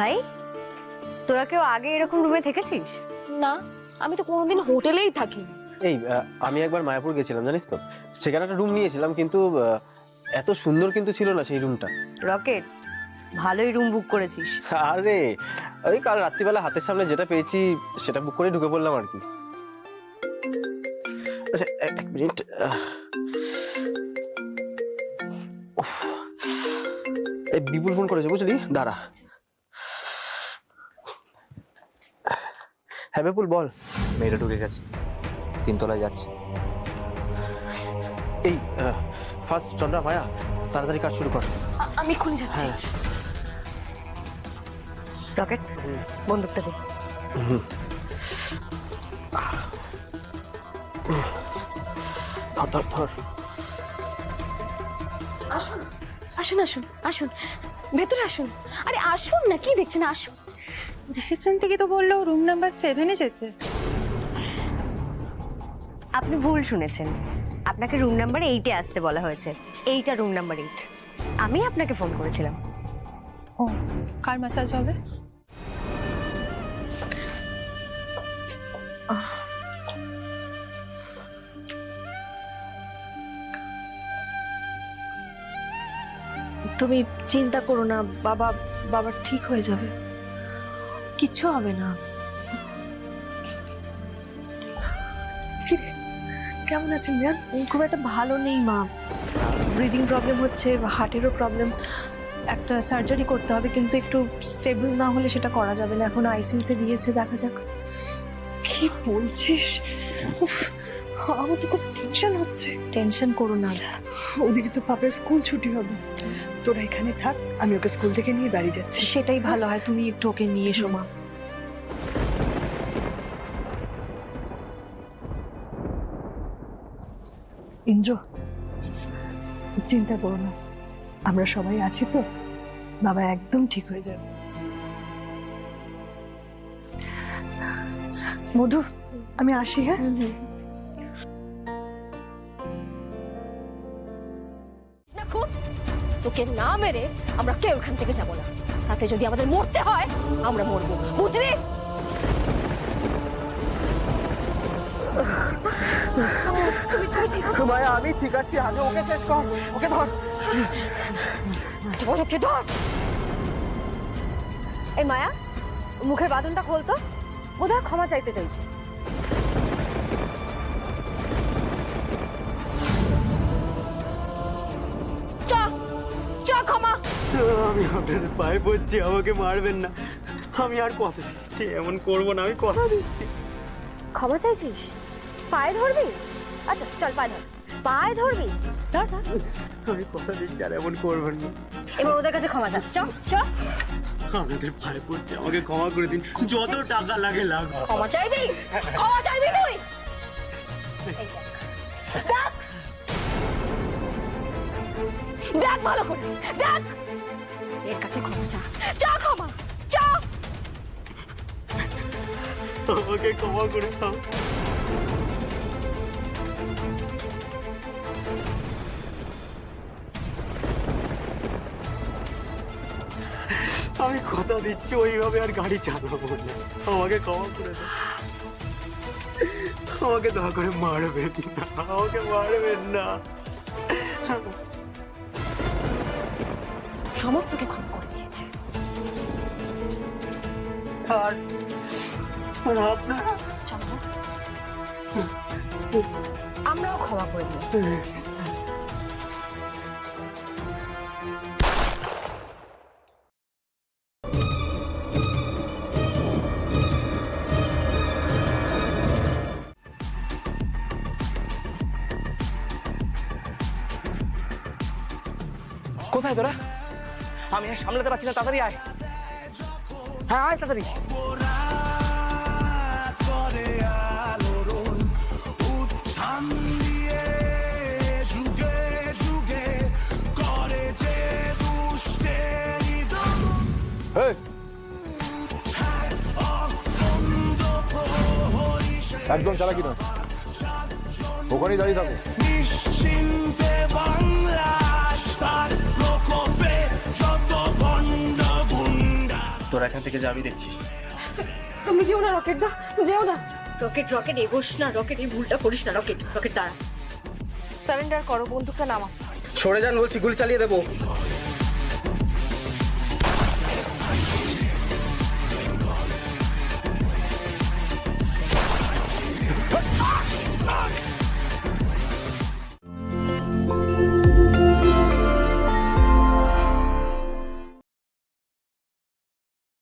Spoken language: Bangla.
ভাই, তোরা কেউ আগে এরকম রুমে থেকেছিস? না, আমি তো কোনোদিন হোটেলেই থাকি। এই আমি একবার মায়াপুর গেছিলাম, জানিস তো? সেখানে একটা রুম নিয়েছিলাম, কিন্তু এত সুন্দর কিন্তু ছিল না সেই রুমটা। রকেট, ভালোই রুম বুক করেছিস। আরে ওই কাল রাত্রিবেলা হাতের সামনে যেটা পেয়েছি সেটা বুক করে ঢুকে পড়লাম আর কি। আচ্ছা, এক মিনিট। উফ, এই বিপুল ফোন করেছে, বুঝলি? দাঁড়া। হ্যাঁ বিপুল, বল। মেয়েটা ঢুকে গেছে, 3 তলায় যাচ্ছে। এই ফার্স্ট চন্দ্রা, মায়া, তাড়াতাড়ি কাজ শুরু কর। আমি খুলে যাচ্ছি। রকেট, বন্দুকটা দে। ধর ধর ধর। আসুন আসুন আসুন আসুন, ভেতরে আসুন। আরে আসুন না, কি দেখছেন? আসুন। রিসেপশন থেকে তো বললো রুম নাম্বার 7-এ যেতে। আপনি ভুল শুনেছেন, আপনাকে রুম নাম্বার 8-এ আসতে বলা হয়েছে। এইটা রুম নাম্বার 8। আমি আপনাকে ফোন করেছিলাম। ও, কার ম্যাসাজ হবে? তুমি চিন্তা করো না, বাবা ঠিক হয়ে যাবে, কিচ্ছু হবে না। কেমন আছেন ম্যাম? খুব একটা ভালো নেই মা, ব্রিদিং প্রবলেম হচ্ছে, হার্টেরও প্রবলেম। একটা সার্জারি করতে হবে, কিন্তু একটু স্টেবল না হলে সেটা করা যাবে না। এখন আইসিইউতে দিয়েছে, দেখা যাক। কি বলছিস? উফ, আমার তো খুব টেনশন হচ্ছে। টেনশন করো না, ওদিকে তো পাপার স্কুল ছুটি হবে। তোরা এখানে থাক, আমি ওকে স্কুল থেকে নিয়ে বাড়ি যাচ্ছি। সেটাই ভালো হয়। তুমি একটু ওকে নিয়ে এসো মা। ইন্দ্র, চিন্তা করো না, আমরা সবাই আছি তো। বাবা একদম ঠিক হয়ে যাবে। মধু, আমি আসি। হ্যাঁ, দেখো, তোকে না মেরে আমরা কেউ এখান থেকে যাবো না। তাতে যদি আমাদের মরতে হয়, আমরা মরবো, বুঝলি? মায়া, আমি ঠিক আছি, আগে ওকে শেষ কর। ওকে ধর। ওকে ধর। এই মায়া, মুখের বাঁধনটা খোলতো, বোধহয় ক্ষমা চাইতে চাইছে। চা চা, ক্ষমা। আমি আপনাদের পায়ে পড়ছি, আমাকে মারবেন না। আমি আর কথা দিচ্ছি, এমন করবো না, আমি কথা দিচ্ছি। ক্ষমা চাইছিস? পায়ে ধরবি? আচ্ছা চল, পায়ে ধর। পায়ে ধরবি? ধর ধর। আমি কথা দিচ্ছি, আর এমন করবেন না। এবার ওদের কাছে ক্ষমা চা। চ চ। আপনাদের পায়ে পড়ছি, আমাকে ক্ষমা করে দিন, যত টাকা লাগে লাগুক। ক্ষমা চাইবি? ক্ষমা চাইবি তুই? দেখ, দেখ ভালো করে, দেখ। এর কাছে ক্ষমা চা, চা ক্ষমা, চা। আমাকে ক্ষমা করে দাও। আমি কথা দিচ্ছি, ওইভাবে আর গাড়ি চালাবো না। আমাকে ক্ষমা করে দাও। আমাকে দয়া করে মারবেন না, আমাকে মারবেন না। সমর্থকে ক্ষমা করে দিয়েছে। আর আপনারা? চলো, আমরাও ক্ষমা করে দিই। কোথায় তোরা? আমি আর সামলাতে পারছি না, তাড়াতাড়ি আয়। হ্যাঁ আয় তাড়াতাড়ি। একদম চালাকি নয়, ওখানেই দাঁড়িয়ে থাকো। নিশ্চিন্তে বাংলা, তার প্রকোপে যত ভণ্ড গুন্ডা। তোরা এখান থেকে যাবি দেখছি। তুমি যেও না রকেট দা, যেও না। রকেট রকেট এগোস না, রকেট এই ভুলটা করিস না। রকেট রকেট দাঁড়া, সারেন্ডার করো, বন্দুকটা নামা। সরে যান বলছি, গুলি চালিয়ে দেবো।